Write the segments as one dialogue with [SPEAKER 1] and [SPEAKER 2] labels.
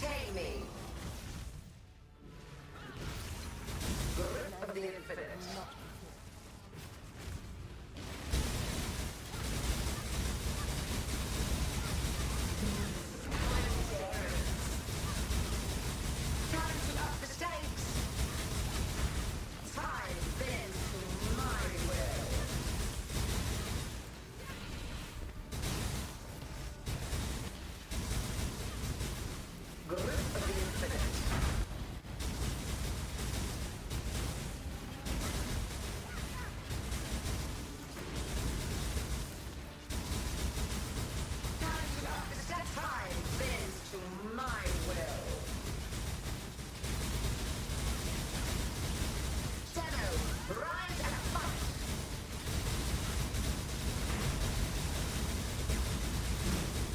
[SPEAKER 1] Entertain me. Grip of the infinite. Time to up the stakes. Time bends to my will. Grip of the infinite. Time bends to my will. Shadow, rise and fight.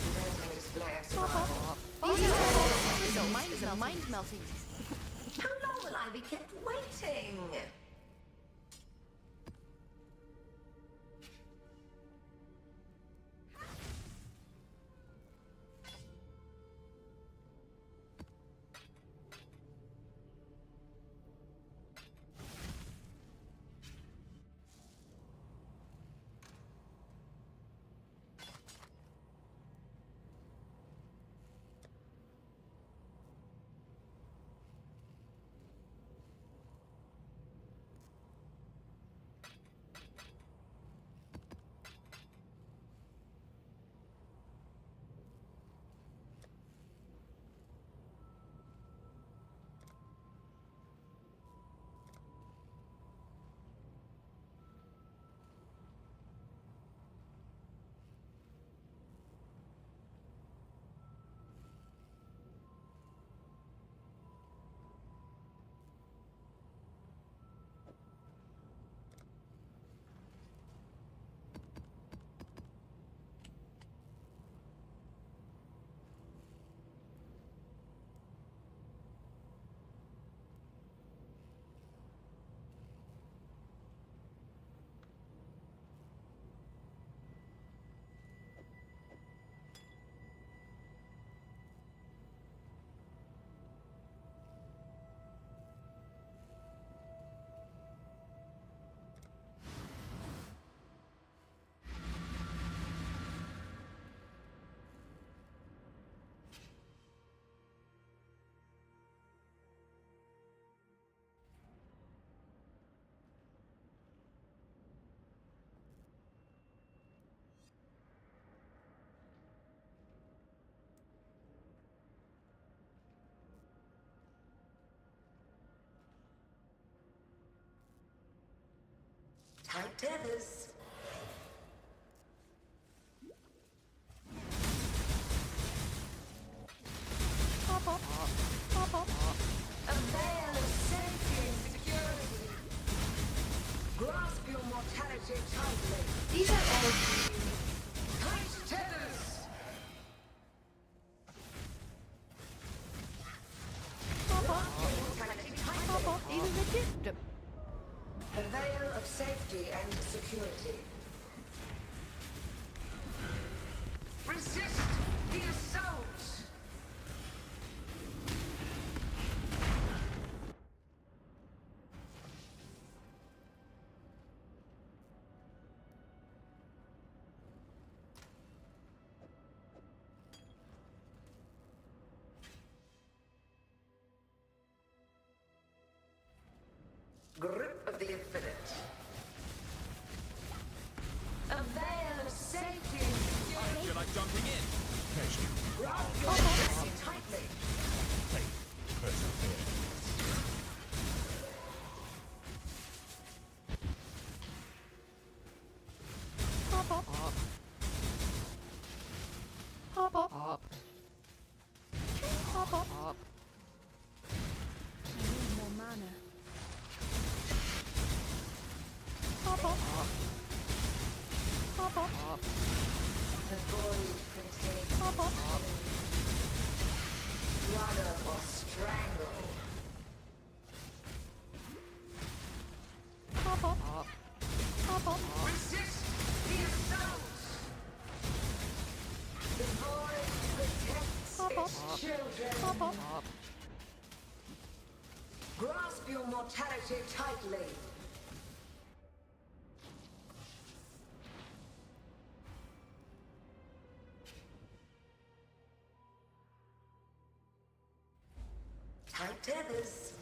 [SPEAKER 1] Amazing display of survival.
[SPEAKER 2] Mine is a mind melting.
[SPEAKER 1] How long will I be kept waiting? Tight tethers. A veil of safety and security. Grasp your mortality tightly.
[SPEAKER 2] These are all
[SPEAKER 1] Tight tethers. Grasp your mortality tightly.
[SPEAKER 2] these are legit.
[SPEAKER 1] A veil of safety and security. Resist the assault! Grip of the infinite. A veil of safety and security.
[SPEAKER 3] I feel like jumping in.
[SPEAKER 1] Grasp your mortality tightly.
[SPEAKER 2] I need more mana.
[SPEAKER 1] The void contains rudder or strangle. Resist the assault! The void protects its children.
[SPEAKER 2] Pop, pop.
[SPEAKER 1] Grasp your mortality tightly. Tight tethers.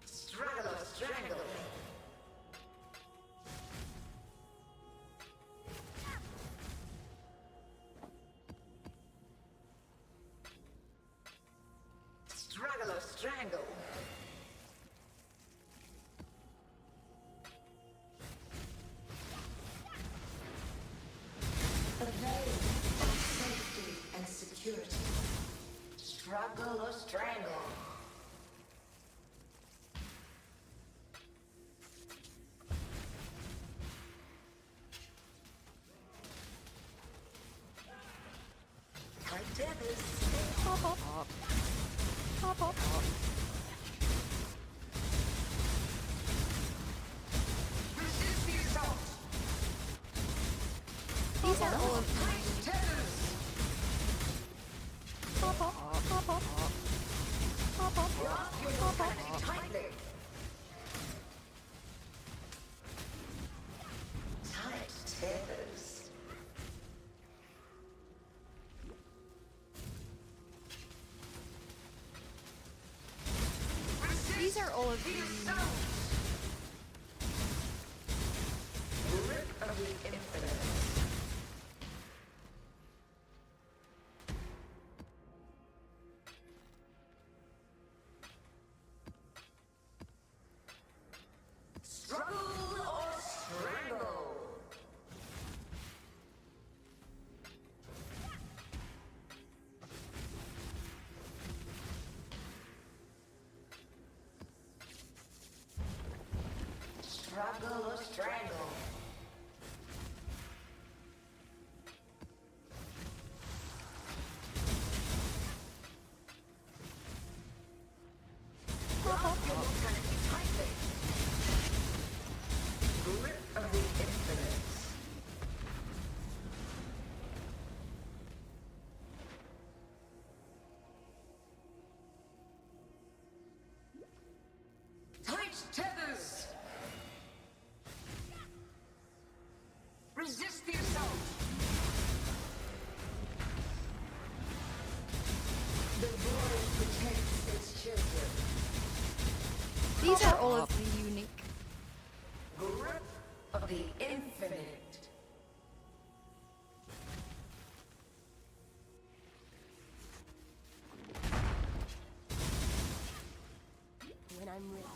[SPEAKER 1] Struggle or strangle. Struggle or strangle. A veil of safety and security. Struggle or strangle. Tight tethers.
[SPEAKER 2] Pop, pop. Pop, pop.
[SPEAKER 1] Resist the assault.
[SPEAKER 2] These are all of
[SPEAKER 1] Tight tethers.
[SPEAKER 2] pop, pop. Pop, pop. Pop, pop.
[SPEAKER 1] Grasp your
[SPEAKER 2] Pop, pop.
[SPEAKER 1] mortality tightly. Tight tethers.
[SPEAKER 2] These are all of
[SPEAKER 1] The
[SPEAKER 2] the
[SPEAKER 1] assault. Grip of the infinite. Struggle or strangle. Struggle or strangle. Grasp your mortality tightly. Grip of the infinite. Tight tethers. Resist the assault. The void protects its children.
[SPEAKER 2] These are all of the unique.
[SPEAKER 1] Grip of the infinite.
[SPEAKER 2] When I'm ready.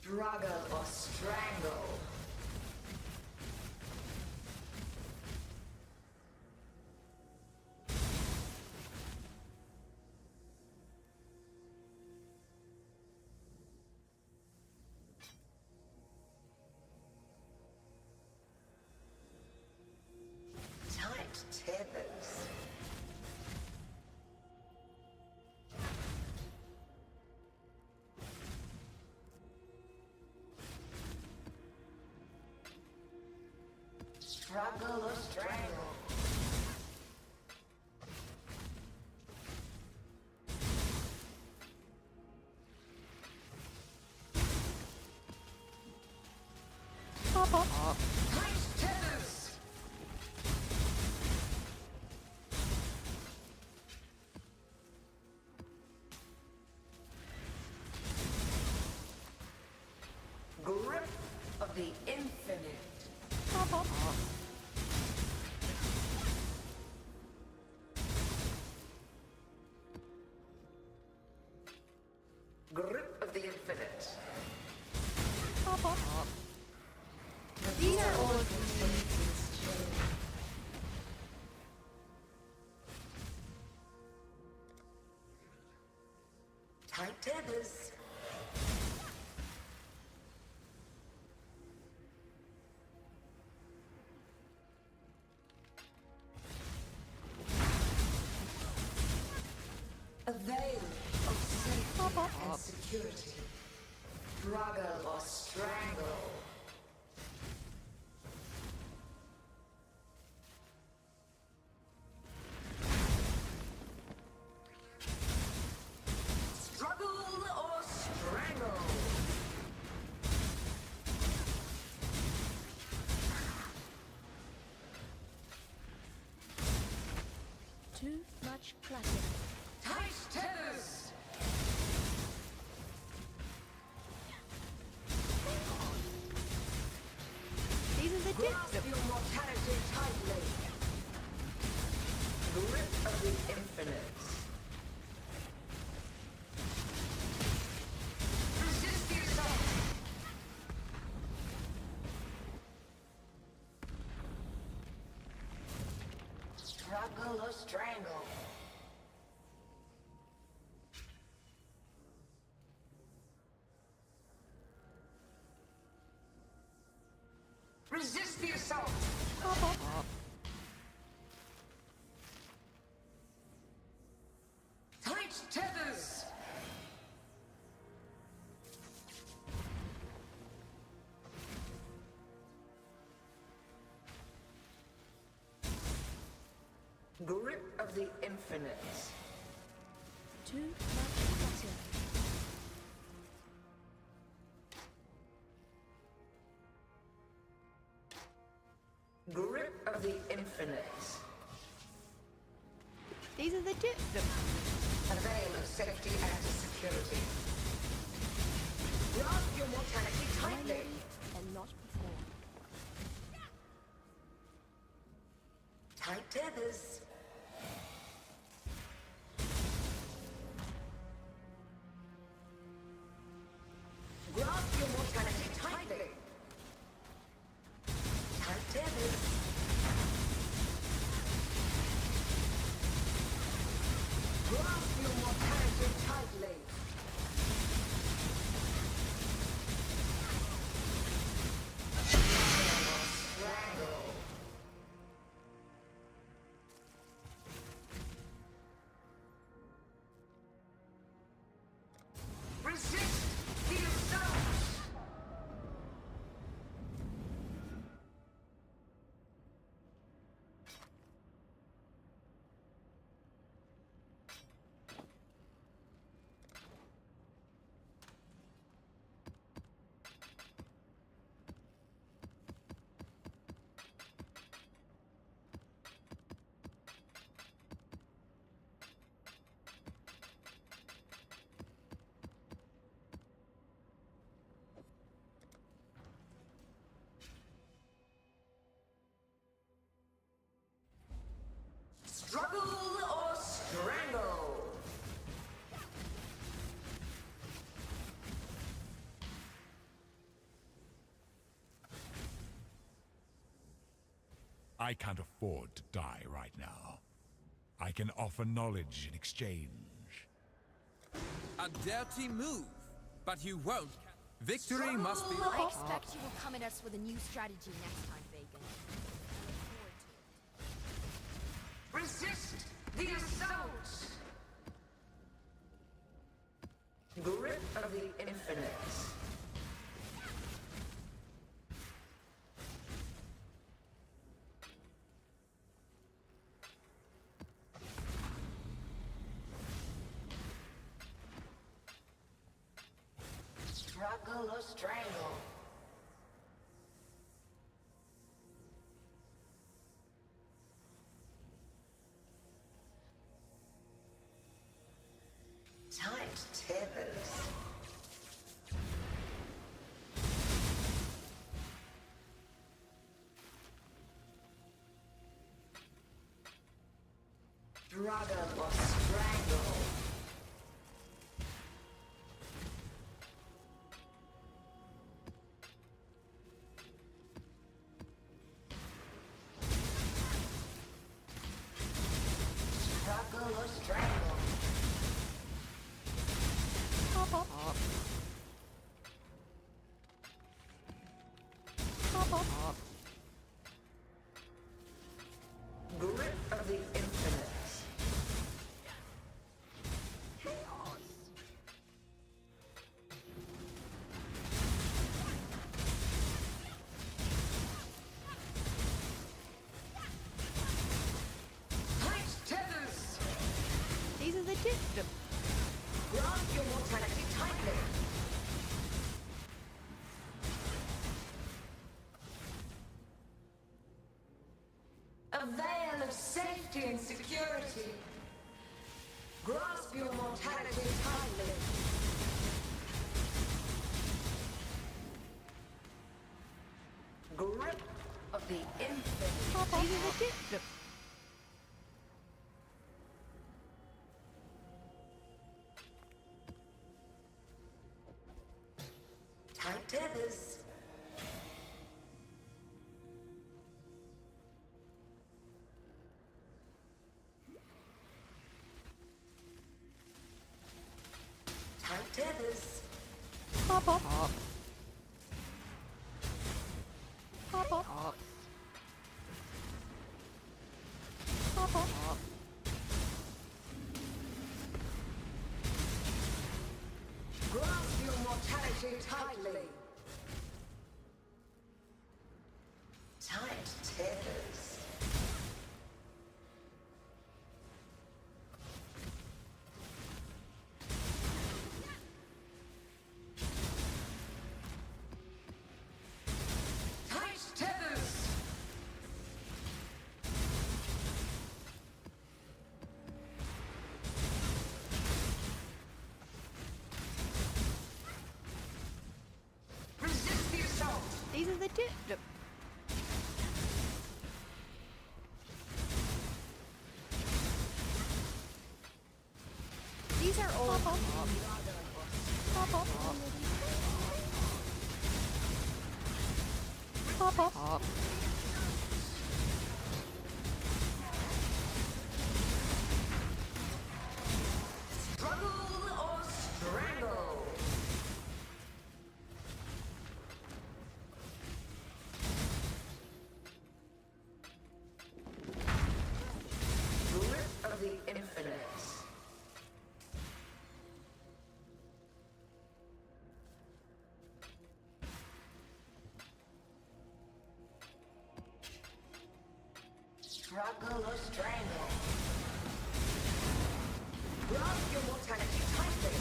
[SPEAKER 1] Struggle or strangle. Tight tethers. Struggle or strangle.
[SPEAKER 2] Pop, pop.
[SPEAKER 1] Tight tethers. Grip of the infinite.
[SPEAKER 2] Pop, pop.
[SPEAKER 1] Grip of the infinite.
[SPEAKER 2] Pop, pop. These are all of the unique.
[SPEAKER 1] Tight tethers. veil of safety and security. Struggle or strangle. Struggle or strangle.
[SPEAKER 2] Too much clutter.
[SPEAKER 1] Tight tethers.
[SPEAKER 2] These are the
[SPEAKER 1] Grasp
[SPEAKER 2] tips.
[SPEAKER 1] your mortality tightly. Grip of the infinite. Resist the assault. Struggle or strangle. Resist the assault. Tight tethers. Grip of the infinite.
[SPEAKER 2] Too much clutter.
[SPEAKER 1] Grip of the infinite.
[SPEAKER 2] These are the tips.
[SPEAKER 1] A veil of safety and security. Grasp your mortality tightly.
[SPEAKER 2] And not before.
[SPEAKER 1] Tight tethers. Grasp your mortality tightly. Tight tethers. Grasp your mortality tightly. Strangle. Resist the assault! Struggle or strangle?
[SPEAKER 3] I can't afford to die right now. I can offer knowledge in exchange.
[SPEAKER 4] A dirty move, but you won't. Victory must be...
[SPEAKER 2] I expect you will come at us with a new strategy next time, Bacon. I look forward to it.
[SPEAKER 1] Resist the assault! Grip of the infinite. Struggle or strangle? Tight tethers. Struggle or strangle? Struggle or strangle? Grip of the infinite. A veil of safety and security. Grasp your mortality tightly. Grip of the infinite.
[SPEAKER 2] These are legit.
[SPEAKER 1] Tight tethers. Tight tethers.
[SPEAKER 2] Pop up. Pop up. Pop up.
[SPEAKER 1] Grasp your mortality tightly. Tight tethers. Tight tethers. Resist the assault.
[SPEAKER 2] These are legit. These are all. Pop up. Pop up. Pop up.
[SPEAKER 1] Struggle or strangle. Grip of the infinite. Struggle or strangle. Grasp your mortality tightly.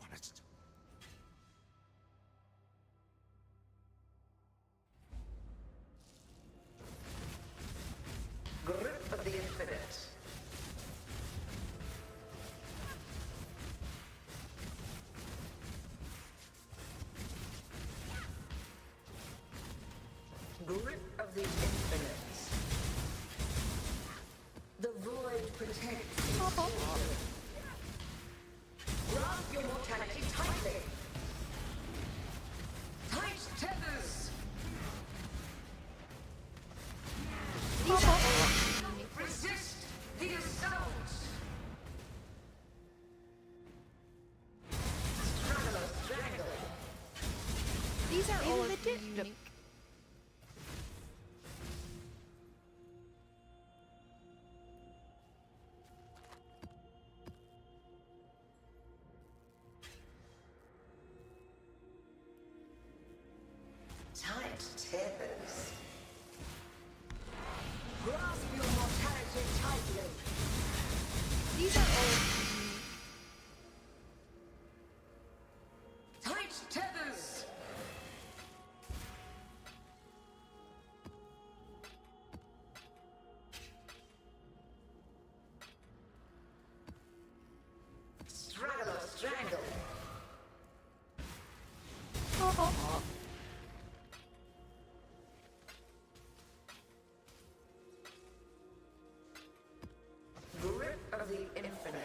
[SPEAKER 3] Honest.
[SPEAKER 1] Grip of the infinite. Grip of the infinite. The void protects.
[SPEAKER 2] Pop up.
[SPEAKER 1] Grasp your mortality tightly. Tight tethers.
[SPEAKER 2] These are all.
[SPEAKER 1] Resist the assault. Struggle or strangle.
[SPEAKER 2] These are all legit. Unique.
[SPEAKER 1] Tight tethers. Grasp your mortality tightly.
[SPEAKER 2] These are all.
[SPEAKER 1] Tight tethers. Struggle or strangle.
[SPEAKER 2] Pop up.
[SPEAKER 1] Grip of the infinite.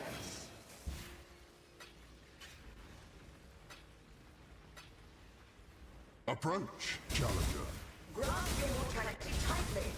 [SPEAKER 3] Approach, challenger.
[SPEAKER 1] Grasp your mortality tightly.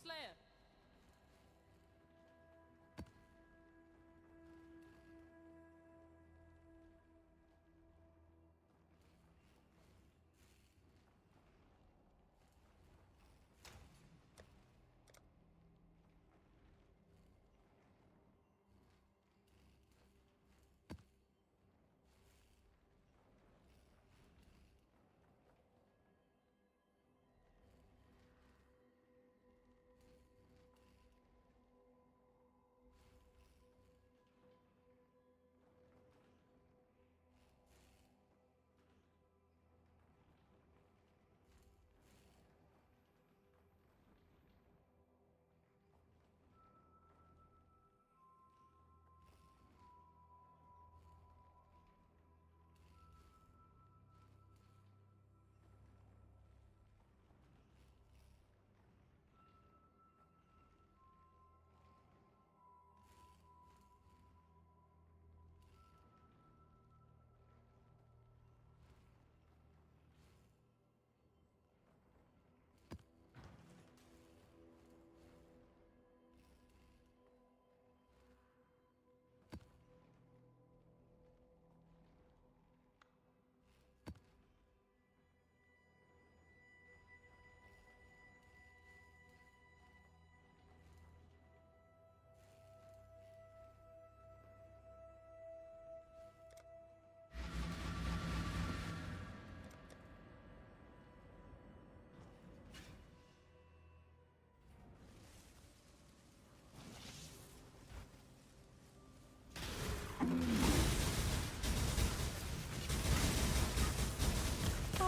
[SPEAKER 2] Slayer.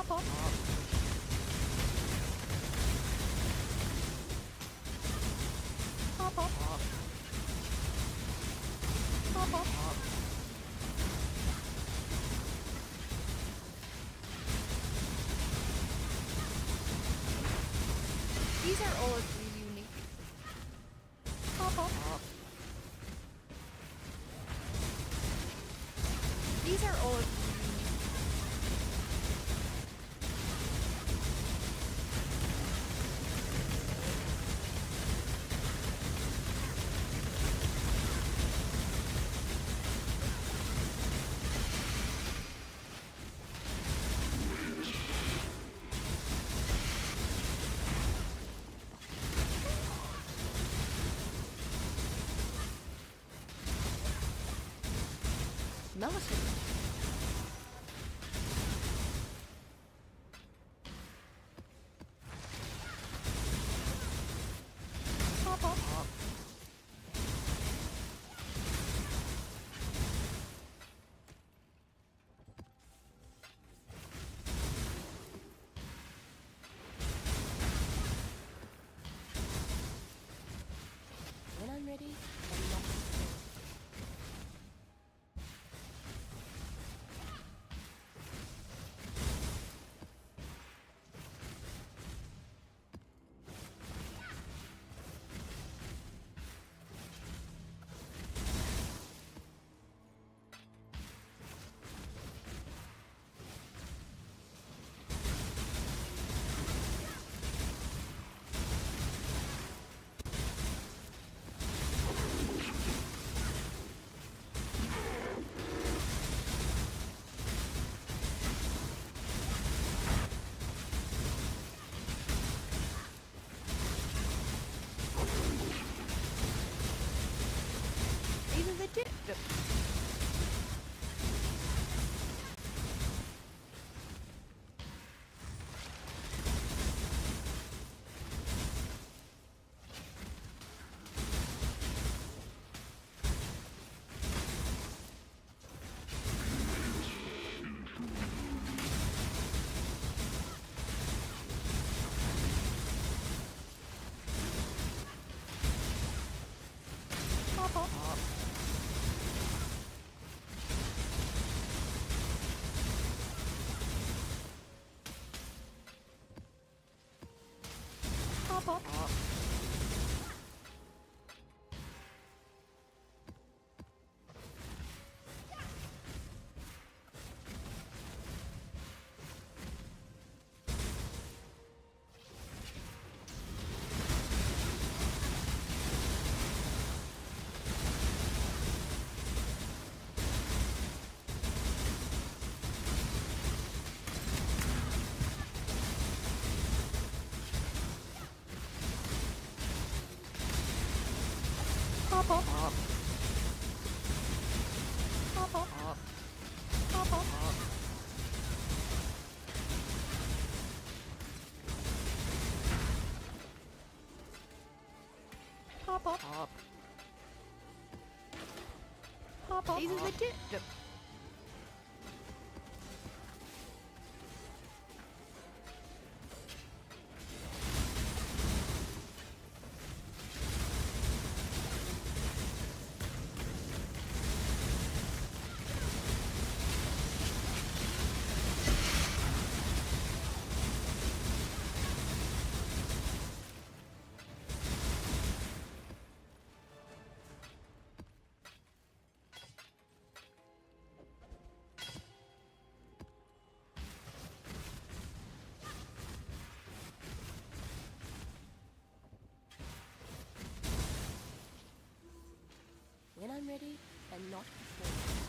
[SPEAKER 2] Pop. These are all really unique. These are all really unique. Melissa. Pop. When I'm ready, I'm not. Even the dip. Pop. These is legit. When I'm ready, and not before.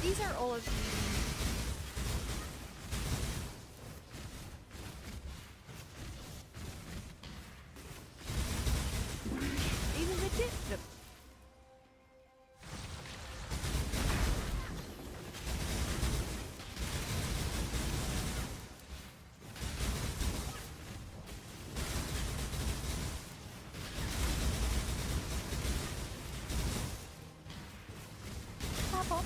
[SPEAKER 2] These are all of the... These are legit. Chop up.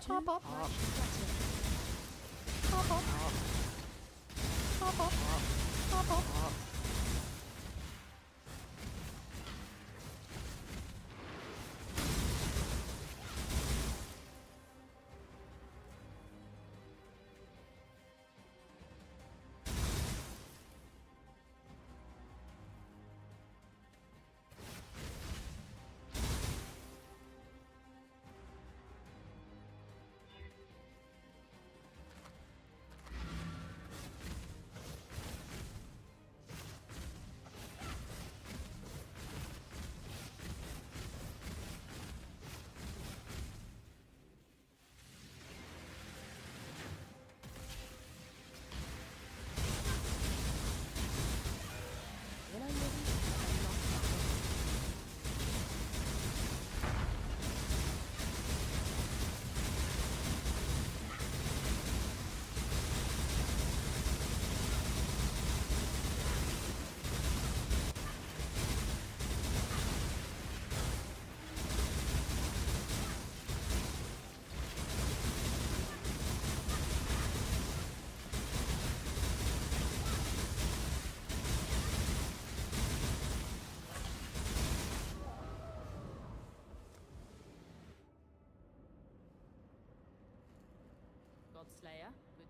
[SPEAKER 2] Chop up. Chop up. Chop up. Slayer. Good.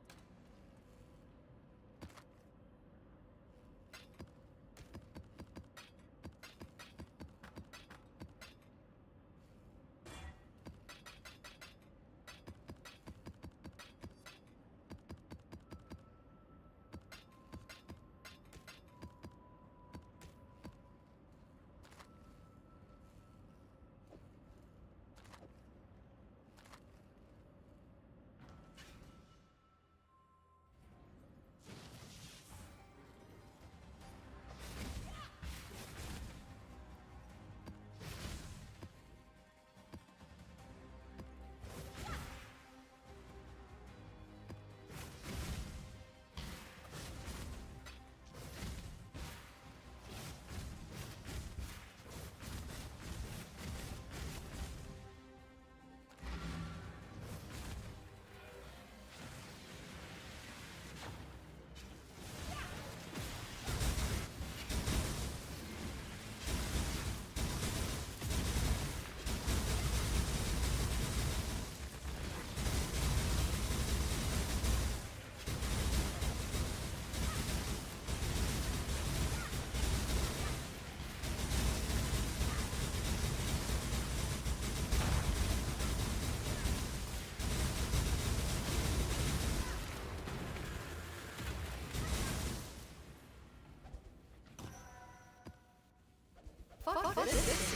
[SPEAKER 5] Fuck this.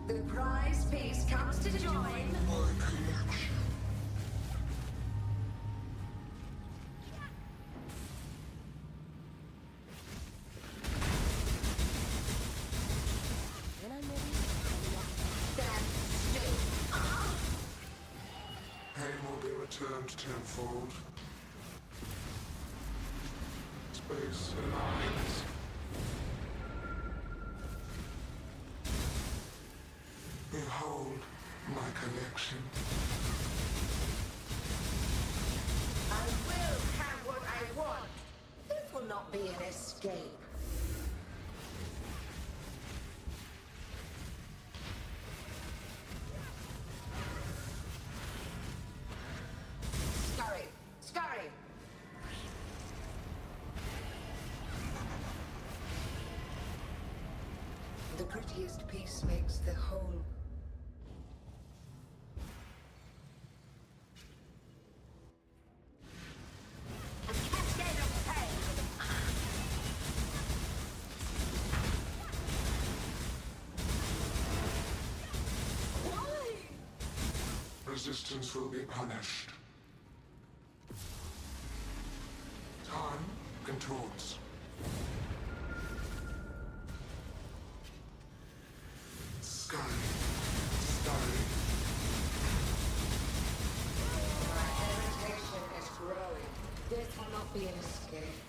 [SPEAKER 1] The prize piece comes to join.
[SPEAKER 5] When I'm ready,
[SPEAKER 1] Stand still.
[SPEAKER 6] Pain will be returned tenfold. Space aligns. Behold my collection.
[SPEAKER 1] I will have what I want. This will not be an escape. mightiest peace makes the whole. A cascade of pain! Why?
[SPEAKER 6] Resistance will be punished. Time contorts. Scurry. Scurry.
[SPEAKER 1] My irritation is growing. Death will not be an escape.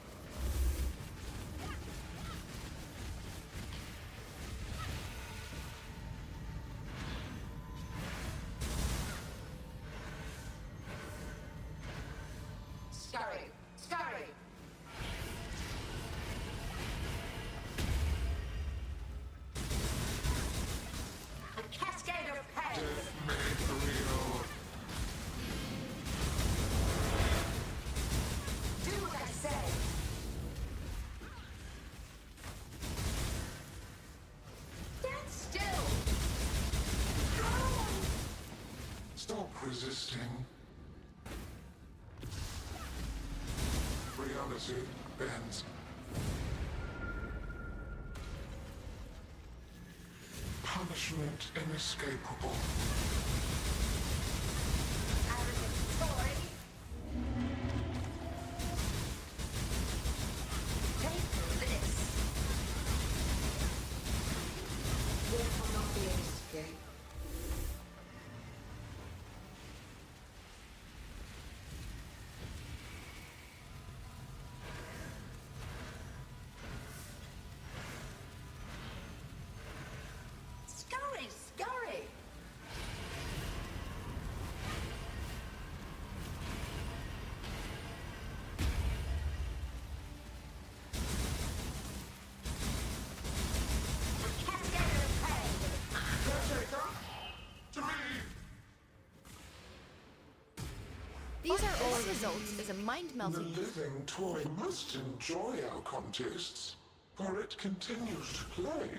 [SPEAKER 1] Scurry! Scurry! A cascade of pain!
[SPEAKER 6] Death made real.
[SPEAKER 1] Do what I say! Stand still!
[SPEAKER 6] Stop resisting. Reality bends. Punishment inescapable.
[SPEAKER 1] Arrogant toy! Take this! There will not be an escape. Scurry! Scurry! A cascade of pain!
[SPEAKER 6] Caretaker! To me!
[SPEAKER 5] These are all results as a
[SPEAKER 6] The
[SPEAKER 5] mind-melting.
[SPEAKER 6] living toy must enjoy our contests, for it continues to play.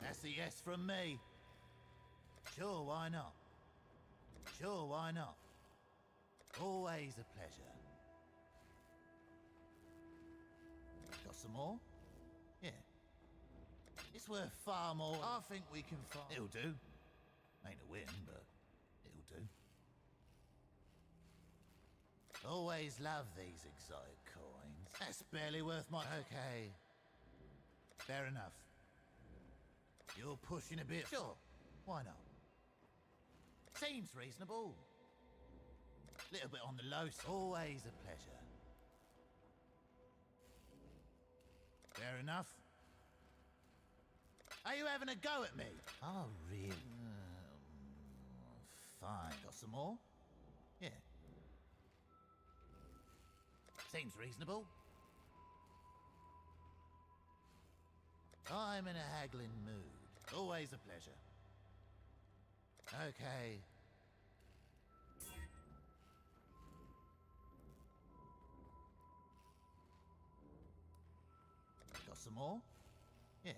[SPEAKER 7] That's a yes from me. Sure, why not? Sure, why not? Always a pleasure. Got some more? Yeah. It's worth far more. I think we can find. It'll do. Ain't a win, but it'll do. Always love these exotic coins. That's barely worth my. Okay. Fair enough. You're pushing a bit. Sure. Why not? Seems reasonable. Little bit on the low side. Always a pleasure. Fair enough. Are you having a go at me? Oh, really? Fine. Got some more? Yeah. Seems reasonable. I'm in a haggling mood. Always a pleasure. Okay. Got some more? Yeah.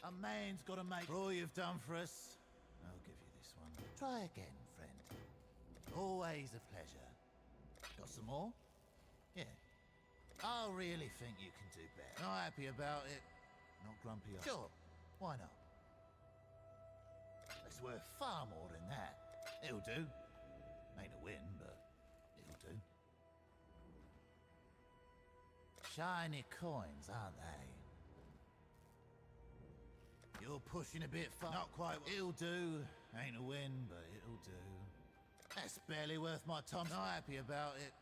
[SPEAKER 7] A man's got to make for all you've done for us. I'll give you this one. Try again, friend. Always a pleasure. Got some more? Yeah. I really think you can do better. Not happy about it. Not grumpy. Sure, why not? It's worth far more than that. It'll do. Ain't a win, but it'll do. Shiny coins, aren't they? You're pushing a bit far. Not quite. It'll do. Ain't a win, but it'll do. That's barely worth my time. Not happy about it.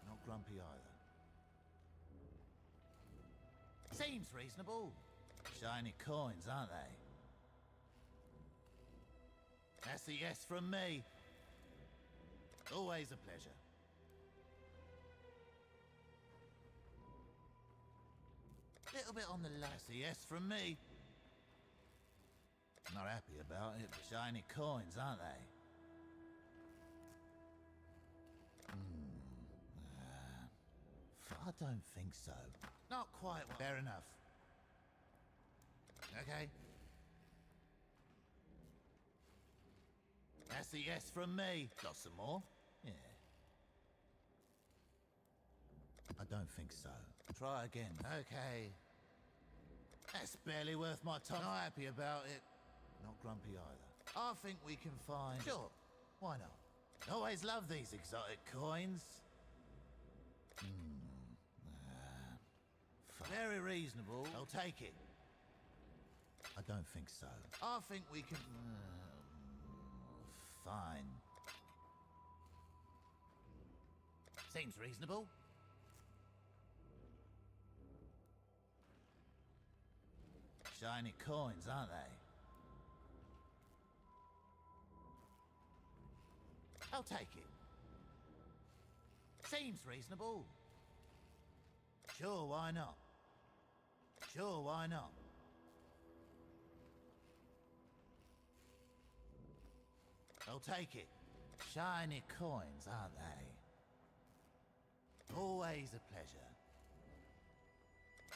[SPEAKER 7] Not grumpy either. Seems reasonable. Shiny coins, aren't they? That's a yes from me. Always a pleasure. Little bit on the low. That's a yes from me. Not happy about it, but shiny coins, aren't they? I don't think so. Not quite. Fair enough. Okay. That's a yes from me. Got some more? Yeah. I don't think so. Try again. Okay. That's barely worth my time. Not happy about it. Not grumpy either. I think we can find... Sure. Why not? Always love these exotic coins. Very reasonable. I'll take it. I don't think so. I think we can... fine. Seems reasonable. Shiny coins, aren't they? I'll take it. Seems reasonable. Sure, why not? Sure, why not? I'll take it. Shiny coins, aren't they? Always a pleasure.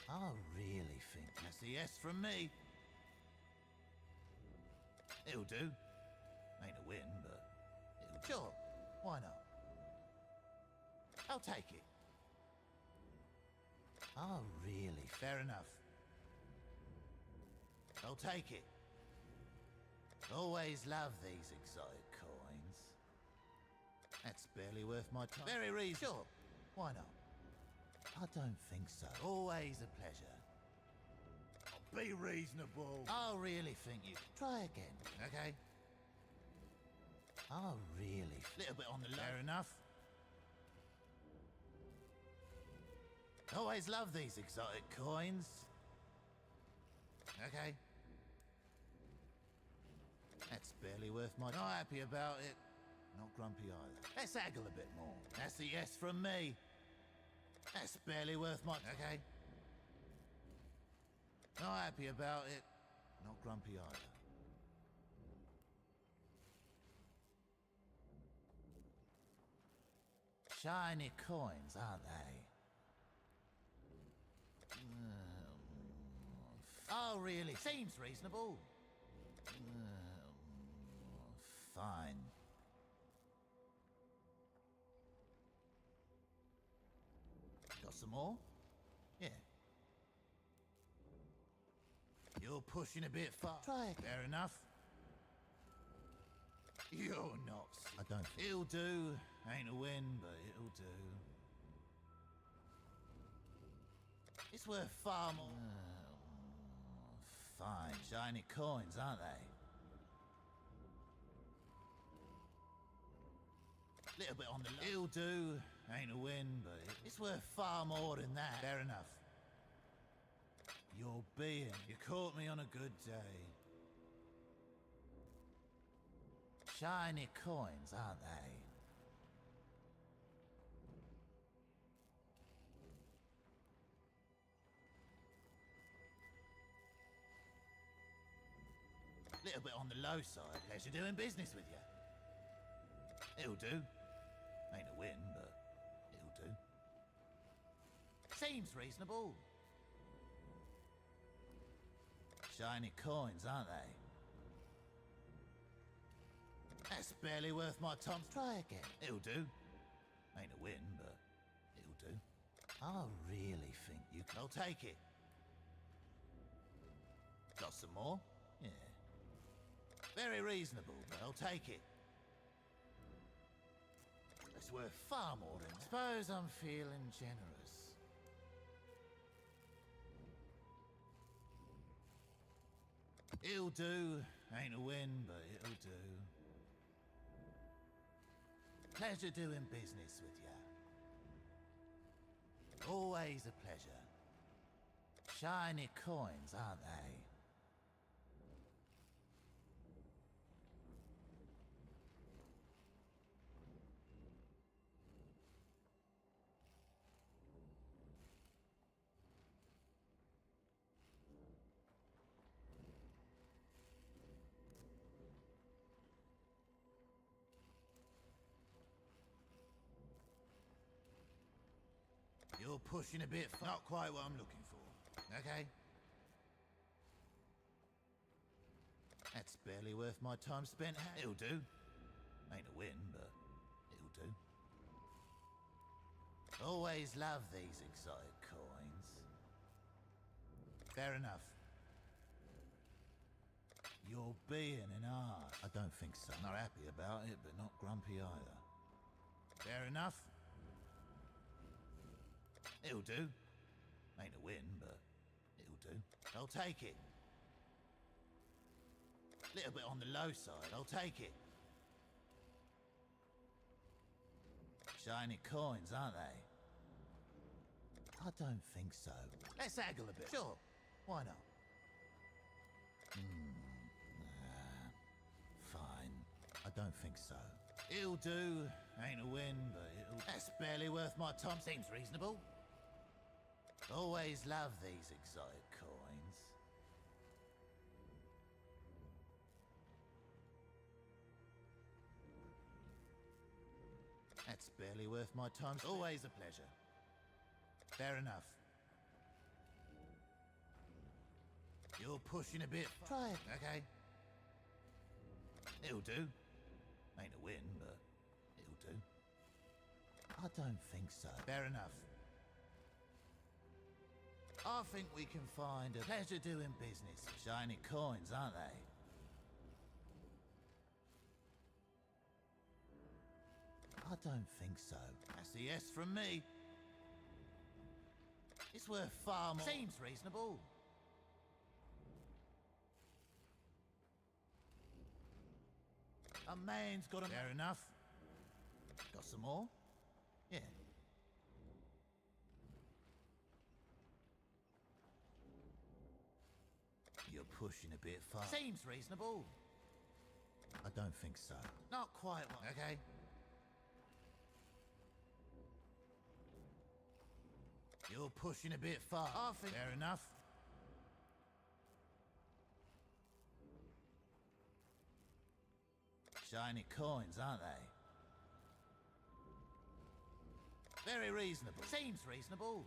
[SPEAKER 7] I really think that's a yes from me. It'll do. Ain't a win, but it'll... Sure, why not? I'll take it. Oh, really? Fair enough. I'll take it. Always love these exotic coins. That's barely worth my time. Very reasonable. Sure. Why not? I don't think so. Always a pleasure. Be reasonable. I really think you... Try again, okay? I really... Little bit on the low. Fair enough. Always love these exotic coins. Okay. That's barely worth my... Not happy about it. Not grumpy either. Let's haggle a bit more. That's a yes from me. That's barely worth my... Okay. Not happy about it. Not grumpy either. Shiny coins, aren't they? Oh, really? Seems reasonable. Fine. Got some more? Yeah. You're pushing a bit far. Try it. Fair enough. You're not... I don't... It'll do. Ain't a win, but it'll do. It's worth far more. Fine. Shiny coins, aren't they? Little bit on the low. It'll do. Ain't a win, but it's worth far more than that. Fair enough. You're being. You caught me on a good day. Shiny coins, aren't they? Little bit on the low side. Pleasure doing business with you. It'll do. Ain't a win, but it'll do. Seems reasonable. Shiny coins, aren't they? That's barely worth my time. Try again. It'll do. Ain't a win, but it'll do. I really think you can. I'll take it. Got some more? Yeah. Very reasonable, but I'll take it. It's worth far more than that. Suppose I'm feeling generous. It'll do. Ain't a win, but it'll do. Pleasure doing business with you. Always a pleasure. Shiny coins, aren't they? You're pushing a bit far. Not quite what I'm looking for. Okay? That's barely worth my time spent. It'll do. Ain't a win, but it'll do. Always love these exotic coins. Fair enough. You're being an arse. I don't think so. Not happy about it, but not grumpy either. Fair enough. It'll do. Ain't a win, but it'll do. I'll take it. Little bit on the low side. I'll take it. Shiny coins, aren't they? I don't think so. Let's haggle a bit. Sure. Why not? Fine. I don't think so. It'll do. Ain't a win, but it'll... That's barely worth my time. Seems reasonable. Always love these exotic coins. That's barely worth my time. Always a pleasure. Fair enough. You're pushing a bit. Try it. Okay. It'll do. Ain't a win, but it'll do. I don't think so. Fair enough. I think we can find a pleasure doing business. Shiny coins, aren't they? I don't think so. That's a yes from me. It's worth far more. Seems reasonable. A man's got a... Fair enough. Got some more? Yeah. You're pushing a bit far. Seems reasonable. I don't think so. Not quite one. Okay. You're pushing a bit far. I think... Fair enough. Shiny coins, aren't they? Very reasonable. Seems reasonable.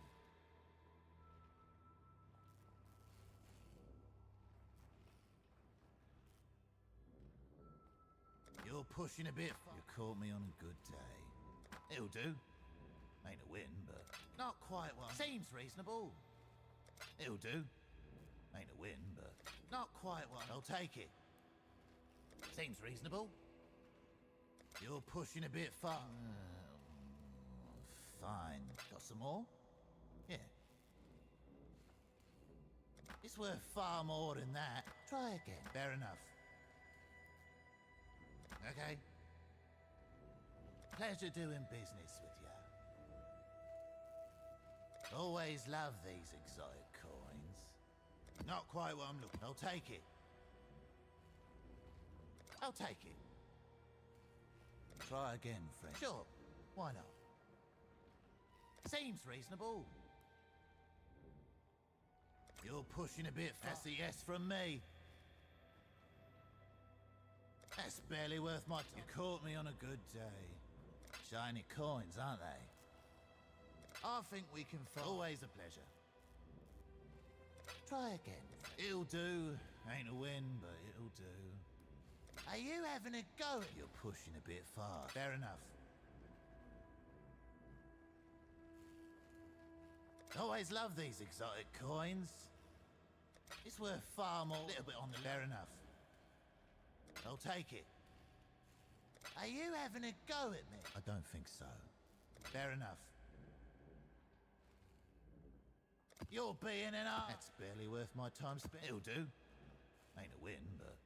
[SPEAKER 7] You're pushing a bit far. You caught me on a good day. It'll do. Ain't a win, but not quite one. Seems reasonable. It'll do. Ain't a win, but not quite one. I'll take it. Seems reasonable. You're pushing a bit far. Fine. Got some more? Yeah. It's worth far more than that. Try again. Fair enough. Okay. Pleasure doing business with you. Always love these exotic coins. Not quite what I'm looking. I'll take it. I'll take it. Try again, friend. Sure. Why not? Seems reasonable. You're pushing a bit fast. That's a yes from me. That's barely worth my time. You caught me on a good day. Shiny coins, aren't they? I think we can find... Always a pleasure. Try again. It'll do. Ain't a win, but it'll do. Are you having a go? You're pushing a bit far. Fair enough. Always love these exotic coins. It's worth far more. Little bit on the fair enough. I'll take it. Are you having a go at me? I don't think so. Fair enough. You're being an ass. That's barely worth my time spent. It'll do. Ain't a win, but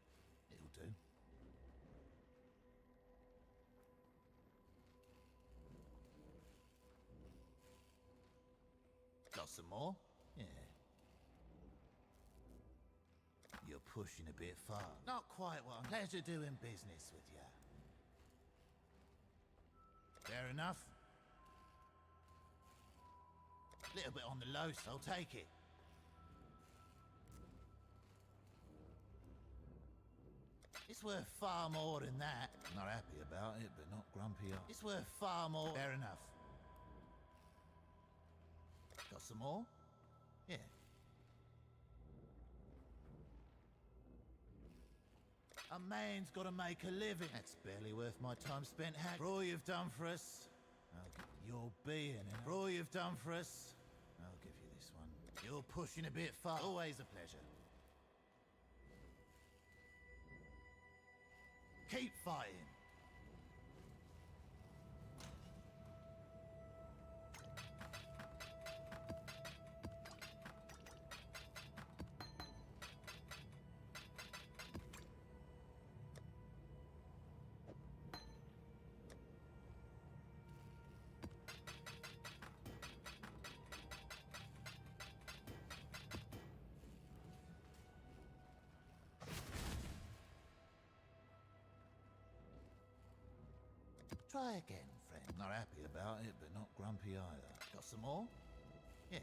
[SPEAKER 7] it'll do. Got some more? Yeah. You're pushing a bit far. Not quite what I'm. Pleasure doing business with you. Fair enough. Little bit on the low, so I'll take it. It's worth far more than that. Not happy about it, but not grumpy. It's worth far more. Fair enough. Got some more? Yeah. A man's got to make a living. That's barely worth my time spent. For all you've done for us, you're being. For all you've done for us, I'll give you this one. You're pushing a bit far. Always a pleasure. Keep fighting. Try again, friend. Not happy about it, but not grumpy either. Got some more? Yeah.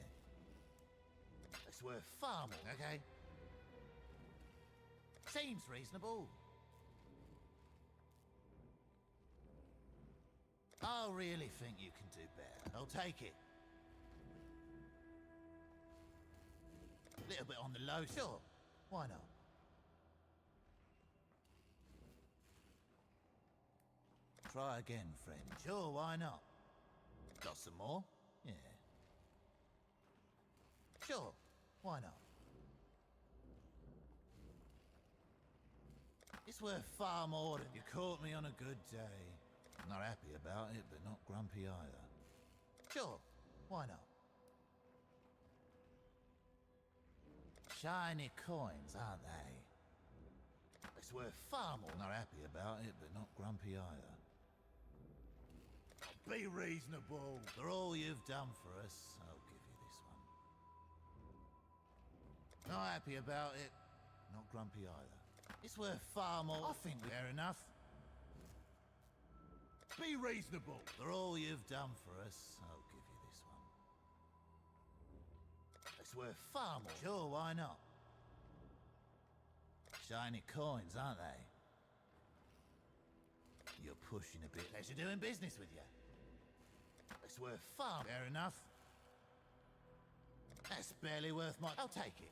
[SPEAKER 7] It's worth far more, okay? Seems reasonable. I really think you can do better. I'll take it. Little bit on the low, sure. Why not? Try again, friend. Sure, why not? Got some more? Yeah. Sure, why not? It's worth far more than you caught me on a good day. Not happy about it, but not grumpy either. Sure, why not? Shiny coins, aren't they? It's worth far more. Not happy about it, but not grumpy either. Be reasonable. For all you've done for us, I'll give you this one. Not happy about it, not grumpy either. It's worth far more. I think fair enough. Be reasonable. For all you've done for us, I'll give you this one. It's worth far more. Sure, why not? Shiny coins, aren't they? You're pushing a bit. Pleasure doing business with you. It's worth far. Fair enough. That's barely worth my. I'll take it.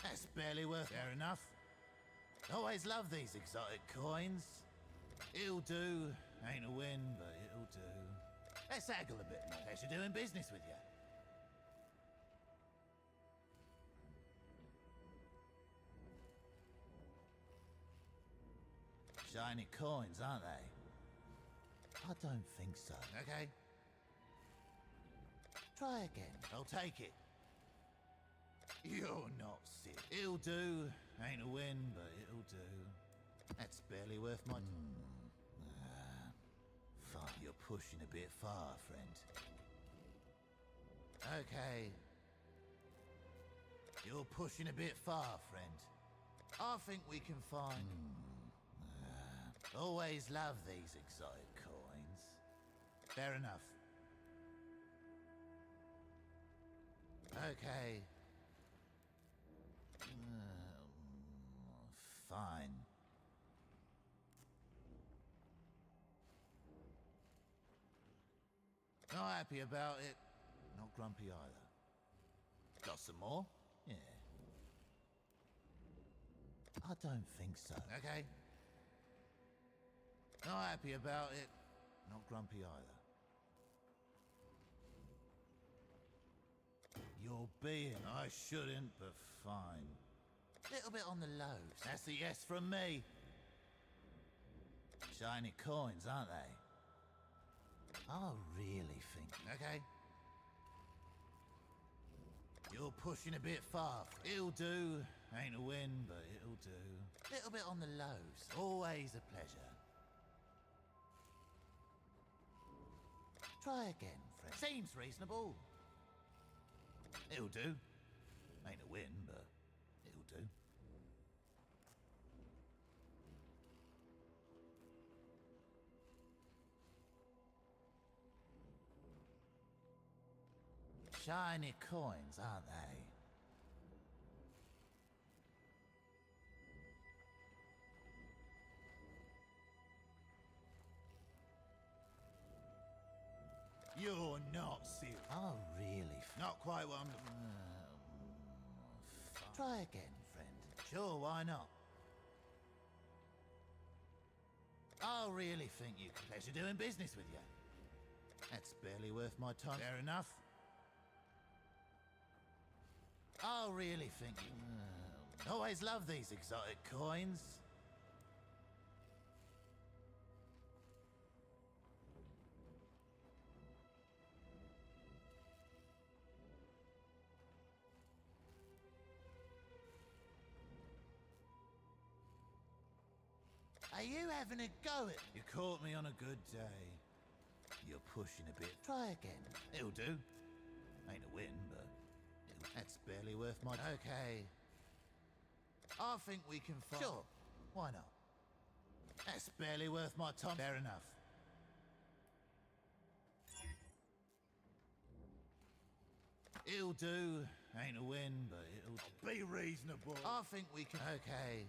[SPEAKER 7] That's barely worth. Fair enough. Always love these exotic coins. It'll do. Ain't a win, but it'll do. Let's haggle a bit more. Pleasure doing business with you. Shiny coins, aren't they? I don't think so. Okay. Try again. I'll take it. You're not sick. It'll do. Ain't a win, but it'll do. That's barely worth my... Far. You're pushing a bit far, friend. Okay. You're pushing a bit far, friend. I think we can find... Always love these exotic coins. Fair enough. Okay. Fine. Not happy about it. Not grumpy either. Got some more? Yeah. I don't think so. Okay. Not happy about it. Not grumpy either. You're being, I shouldn't, but fine. Little bit on the low. That's a yes from me. Shiny coins, aren't they? I really think... Okay. You're pushing a bit far. It'll do. Ain't a win, but it'll do. Little bit on the lows. Always a pleasure. Try again, friend. Seems reasonable. It'll do. Ain't a win, but it'll do. Shiny coins, aren't they? You're not serious. Oh, really? Not quite what I'm... Try again, friend. Sure, why not? I really think you can. Pleasure doing business with you. That's barely worth my time. Fair enough. I really think you... Always love these exotic coins. Are you having a go at... You caught me on a good day. You're pushing a bit. Try again. It'll do. Ain't a win, but... That's barely worth my... Okay. I think we can find... Sure. Why not? That's barely worth my time. Fair enough. It'll do. Ain't a win, but it'll do. Be reasonable. I think we can... Okay.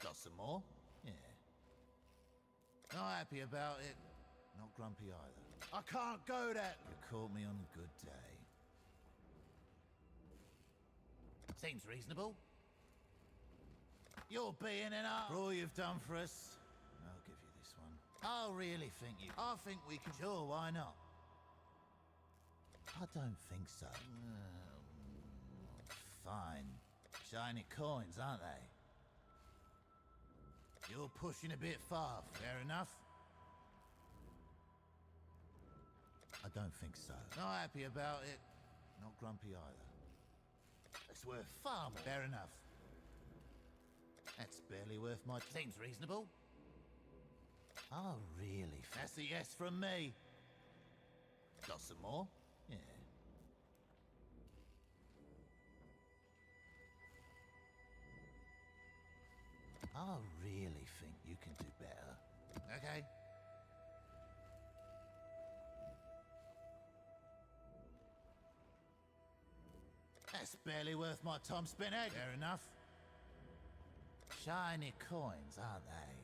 [SPEAKER 7] Got some more? Yeah. Not happy about it. Not grumpy either. I can't go that. You caught me on a good day. Seems reasonable. You're being an ass. For all you've done for us, I'll give you this one. I really think you... I think we can... Sure, why not? I don't think so. Fine. Shiny coins, aren't they? You're pushing a bit far. Fair enough. I don't think so. Not happy about it. Not grumpy either. It's worth far more. Fair enough. That's barely worth my... Seems reasonable. Oh, really? That's a yes from me. Got some more? Yeah. I really think you can do better. Okay. That's barely worth my time spent, eh? Fair enough. Shiny coins, aren't they?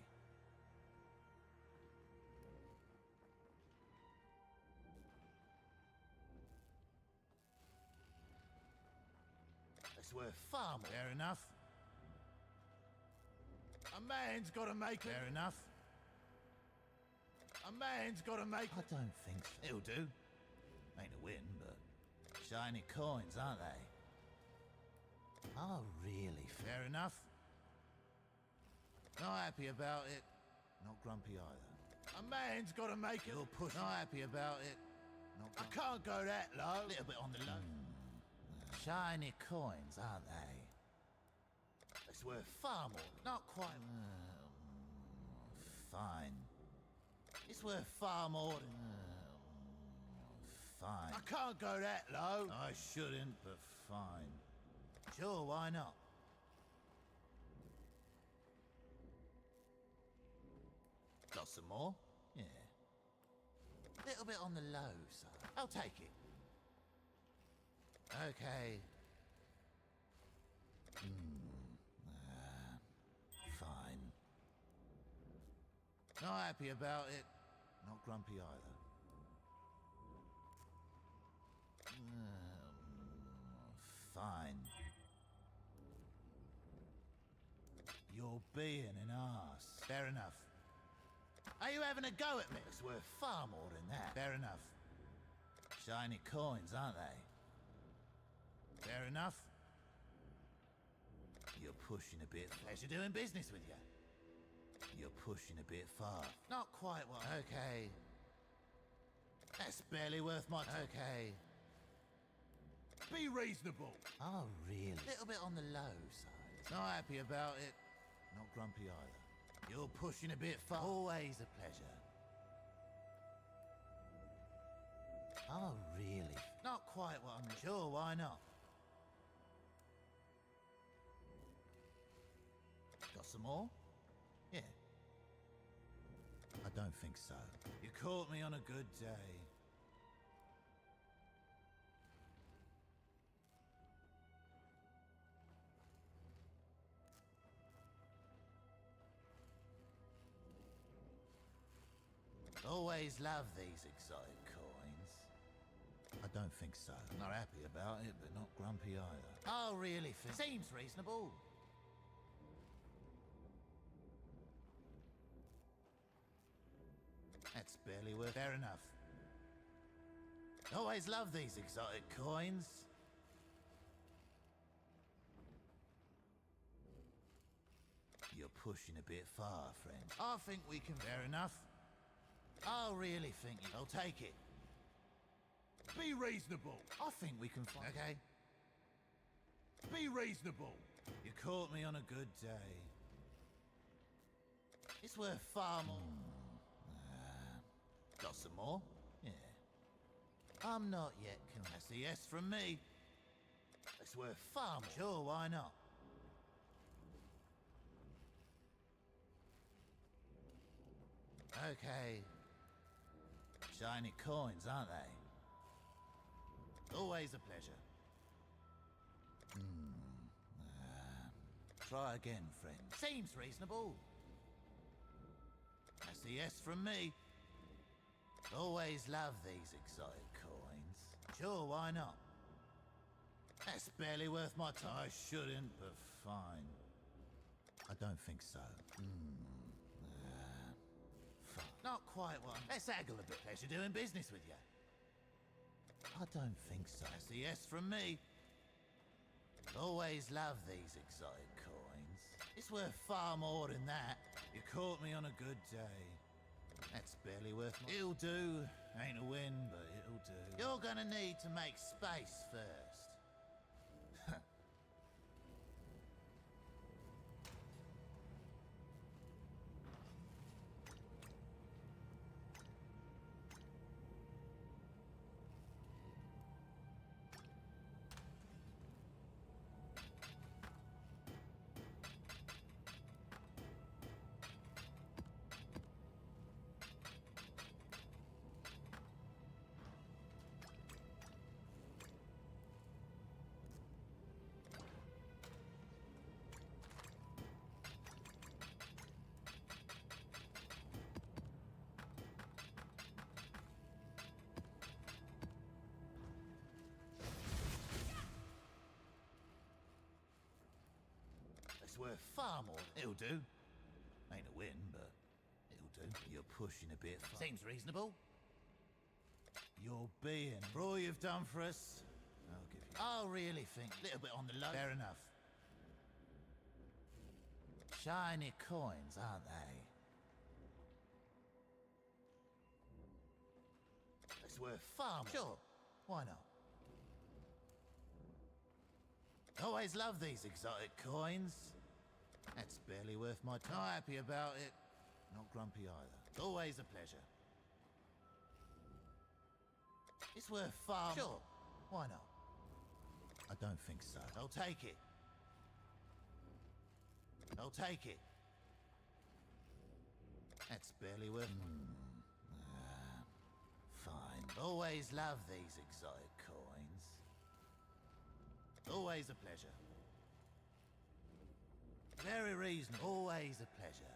[SPEAKER 7] It's worth far more. Fair enough. A man's got to make it. Fair enough. A man's got to make... I don't think so. It'll do. Ain't a win, but... Shiny coins, aren't they? Oh, really? Fair enough. Not happy about it. Not grumpy either. A man's got to make it. You're pushing. Not happy about it. Not I can't go that low. A little bit on the low. Shiny coins, aren't they? It's worth far more. Not quite. Fine. It's worth far more. Fine. I can't go that low. I shouldn't, but fine. Sure, why not? Got some more? Yeah. Little bit on the low side. I'll take it. Okay. Fine. Not happy about it. Not grumpy either. Fine. You're being an arse. Fair enough. Are you having a go at me? It's worth far more than that. Fair enough. Shiny coins, aren't they? Fair enough. You're pushing a bit. Pleasure doing business with you. You're pushing a bit far. Not quite what. Okay. That's barely worth my. Okay. Be reasonable. Oh, really? A little bit on the low side. Not happy about it. Not grumpy either. You're pushing a bit far. Always a pleasure. Oh, really? Not quite what I'm sure, why not? Got some more? Yeah. I don't think so. You caught me on a good day. Always love these exotic coins. I don't think so. Not happy about it, but not grumpy either. Oh, really? Seems reasonable. That's barely worth. Fair enough. Always love these exotic coins. You're pushing a bit far, friend. I think we can. Fair enough. I really think I'll take it. Be reasonable. I think we can find. Okay. Be reasonable. You caught me on a good day. It's worth far more. Got some more? Yeah. I'm not yet. That's a yes from me. It's worth far more. Sure, why not? Okay. Shiny coins, aren't they? Always a pleasure. Try again, friend. Seems reasonable. That's a yes from me. Always love these exotic coins. Sure, why not? That's barely worth my time. I shouldn't, but fine. I don't think so. Fine. Not quite one. Let's haggle a bit. Pleasure doing business with you. I don't think so. That's a yes from me. Always love these exotic coins. It's worth far more than that. You caught me on a good day. That's barely worth my... It'll do. Ain't a win, but it'll do. You're gonna need to make space first. It's worth far more. It'll do. Ain't a win, but it'll do. You're pushing a bit far. Seems reasonable. You're being. For all you've done for us, I'll give you. I really think a little bit on the low. Fair enough. Shiny coins, aren't they? It's worth far more. Sure. Why not? Always love these exotic coins. That's barely worth my time. Not happy about it. Not grumpy either. Always a pleasure. It's worth far more. Sure. Why not? I don't think so. I'll take it. I'll take it. That's barely worth... Fine. Always love these exotic coins. Always a pleasure. Very reasonable. Always a pleasure.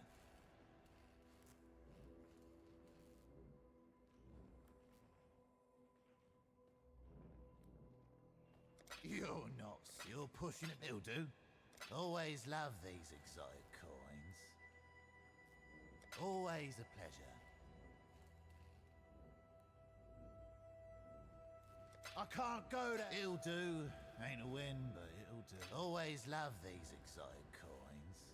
[SPEAKER 7] You're not. You're pushing it. It'll do. Always love these exotic coins. Always a pleasure. I can't go there. It'll do. Ain't a win, but it'll do. Always love these exotic coins.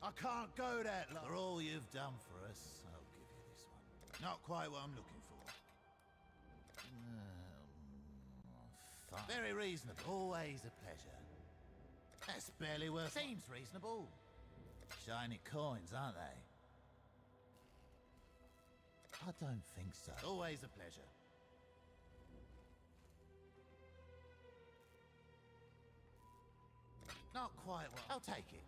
[SPEAKER 7] I can't go that long. For all you've done for us, I'll give you this one. Not quite what I'm looking for. Fine. Very reasonable. Always a pleasure. That's barely worth... Seems reasonable. Shiny coins, aren't they? I don't think so. Always a pleasure. Not quite what... I'll take it.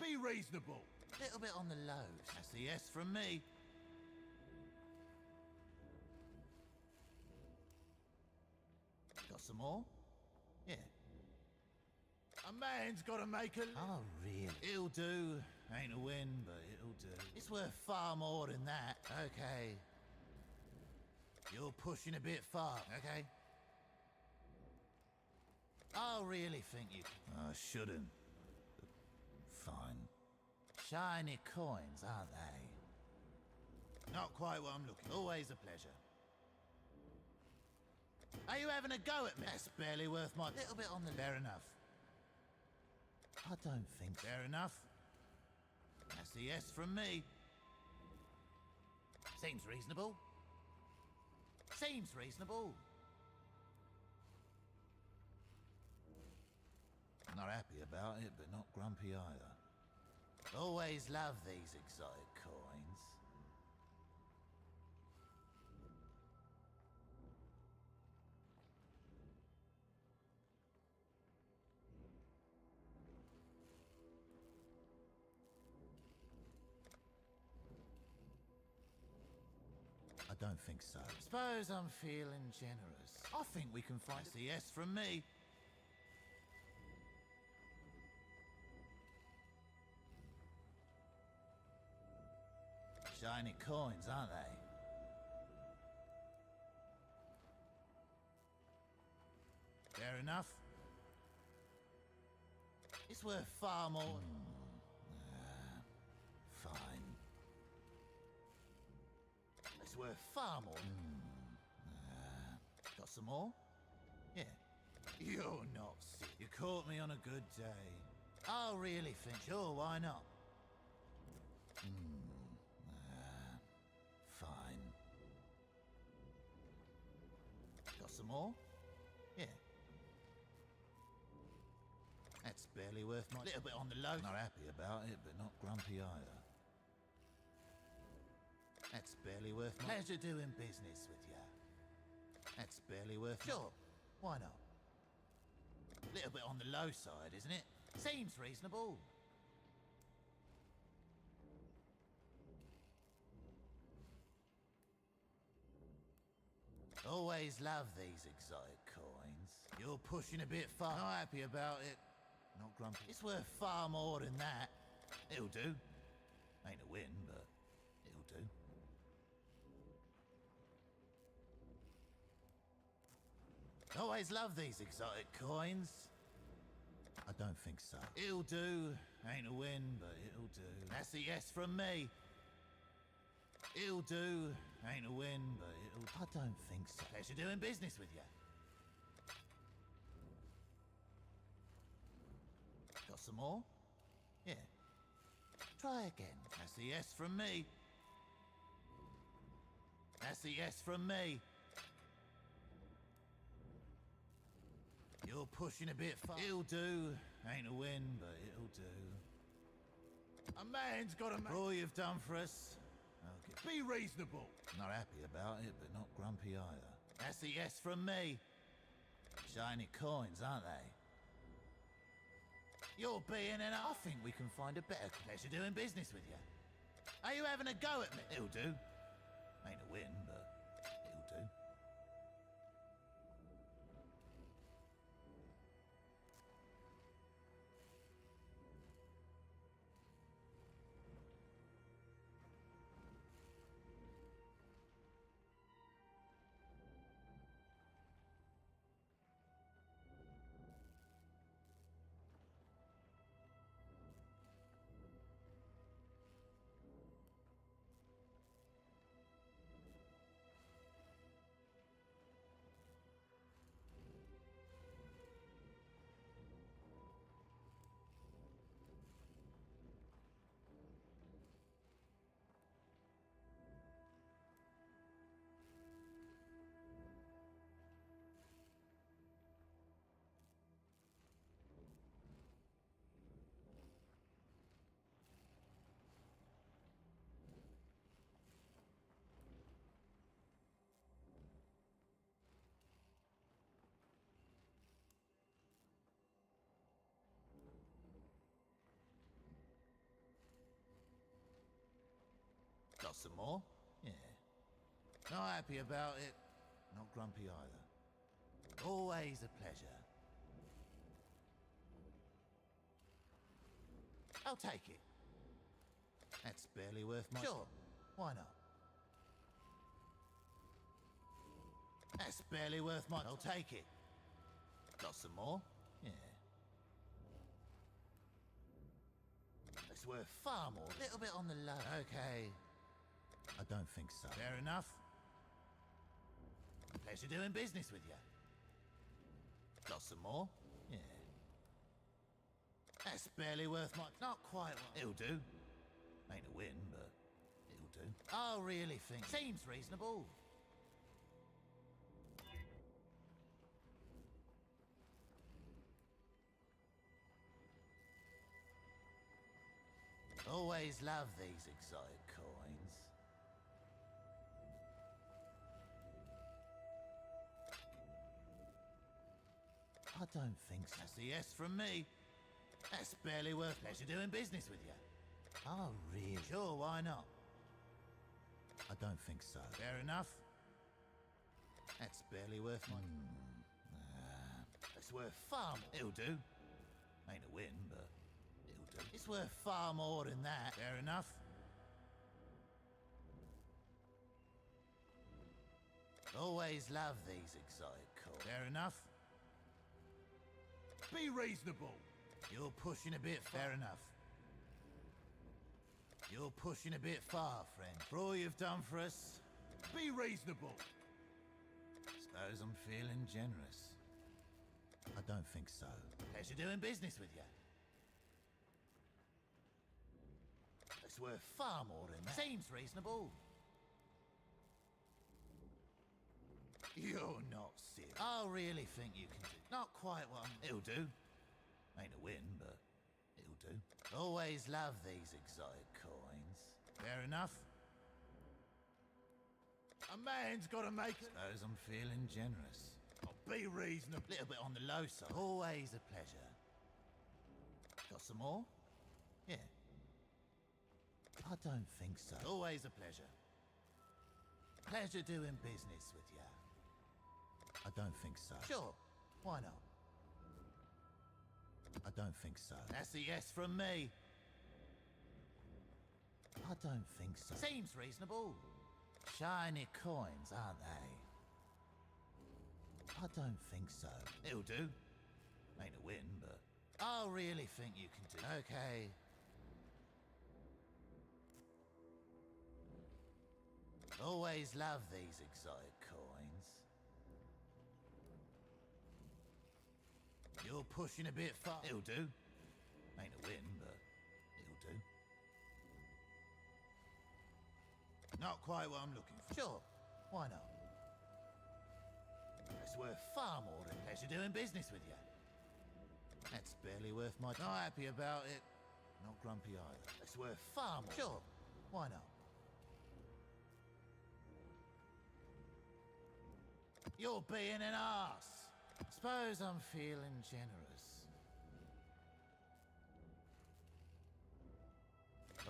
[SPEAKER 7] Be reasonable. Little bit on the low. That's a yes from me. Got some more? Yeah. A man's gotta make a... Oh, really? It'll do. Ain't a win, but it'll do. It's worth far more than that. Okay. You're pushing a bit far, okay? I really think you... I shouldn't. Fine. Shiny coins, aren't they? Not quite what I'm looking. Always a pleasure. Are you having a go at me? That's barely worth my... Little bit on the... Fair enough. I don't think... Fair enough. That's a yes from me. Seems reasonable. Seems reasonable. Not happy about it, but not grumpy either. Always love these exotic coins. I don't think so. Suppose I'm feeling generous. I think we can find a yes from me. Shiny coins, aren't they? Fair enough. It's worth far more. Fine. It's worth far more. Got some more? Yeah. You're not sick. You caught me on a good day. I really think, sure, why not? Fine. Got some more? Yeah. That's barely worth my... Little bit on the low. Not happy about it, but not grumpy either. That's barely worth my... Pleasure doing business with you. That's barely worth... Sure, why not? Little bit on the low side, isn't it? Seems reasonable. Always love these exotic coins. You're pushing a bit far. Not happy about it. Not grumpy. It's worth far more than that. It'll do. Ain't a win, but it'll do. Always love these exotic coins. I don't think so. It'll do. Ain't a win, but it'll do. That's a yes from me. It'll do. Ain't a win, but it'll... I don't think so. Pleasure doing business with you. Got some more? Yeah. Try again. That's a yes from me. That's a yes from me. You're pushing a bit far. It'll do. Ain't a win, but it'll do. A man's got to... For all you've done for us, okay. Be reasonable. Not happy about it, but not grumpy either. That's a yes from me. Shiny coins, aren't they? You're being an... I think we can find a better... Pleasure doing business with you. Are you having a go at me? It'll do. Ain't a win, but it'll do. some more? Yeah. Not happy about it. Not grumpy either. Always a pleasure. I'll take it. That's barely worth my... Sure. Why not? That's barely worth my... I'll take it. Got some more? Yeah. It's worth far more. A little bit on the low. Okay. I don't think so. Fair enough. Pleasure doing business with you. Got some more? Yeah. That's barely worth my... Not quite what... It'll do. Ain't a win, but it'll do. I really think... Seems reasonable. Always love these exotic coins. I don't think so. That's a yes from me. That's barely worth pleasure doing business with you. Oh, really? Sure, why not? I don't think so. Fair enough. That's barely worth my... It's worth far more. It'll do. Ain't a win, but it'll do. It's worth far more than that. Fair enough. Always love these exotic coins. Fair enough. Be reasonable. You're pushing a bit fair enough. You're pushing a bit far, friend. For all you've done for us, be reasonable. Suppose I'm feeling generous. I don't think so. Pleasure doing business with you. It's worth far more than that. Seems reasonable. You're not serious. I really think you can do... Not quite what I'm... It'll do. Ain't a win, but it'll do. Always love these exotic coins. Fair enough. A man's got to make it. Suppose I'm feeling generous. I'll be reasonable. Little bit on the low side. Always a pleasure. Got some more? Yeah. I don't think so. Always a pleasure. Pleasure doing business with you. I don't think so. Sure. Why not? I don't think so. That's a yes from me. I don't think so. Seems reasonable. Shiny coins, aren't they? I don't think so. It'll do. Ain't a win, but I really think you can do... Okay. Always love these exotic coins. You're pushing a bit far. It'll do. Ain't a win, but it'll do. Not quite what I'm looking for. Sure. Why not? It's worth far more than pleasure doing business with you. That's barely worth my... Not happy about it. Not grumpy either. It's worth far more. Sure. Why not? You're being an arse. Suppose I'm feeling generous.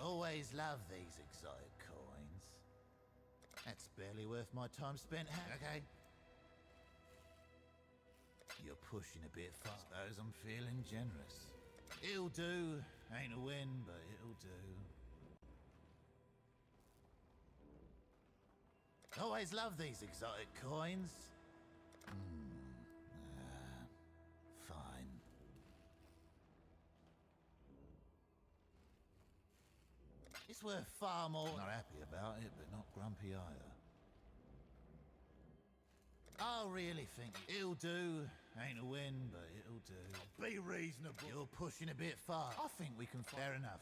[SPEAKER 7] Always love these exotic coins. That's barely worth my time spent. Okay. You're pushing a bit far. Suppose I'm feeling generous. It'll do. Ain't a win, but it'll do. Always love these exotic coins. Fine. It's worth far more. Not happy about it, but not grumpy either. I really think it'll do. Ain't a win, but it'll do. Be reasonable. You're pushing a bit far. I think we can... Fair enough.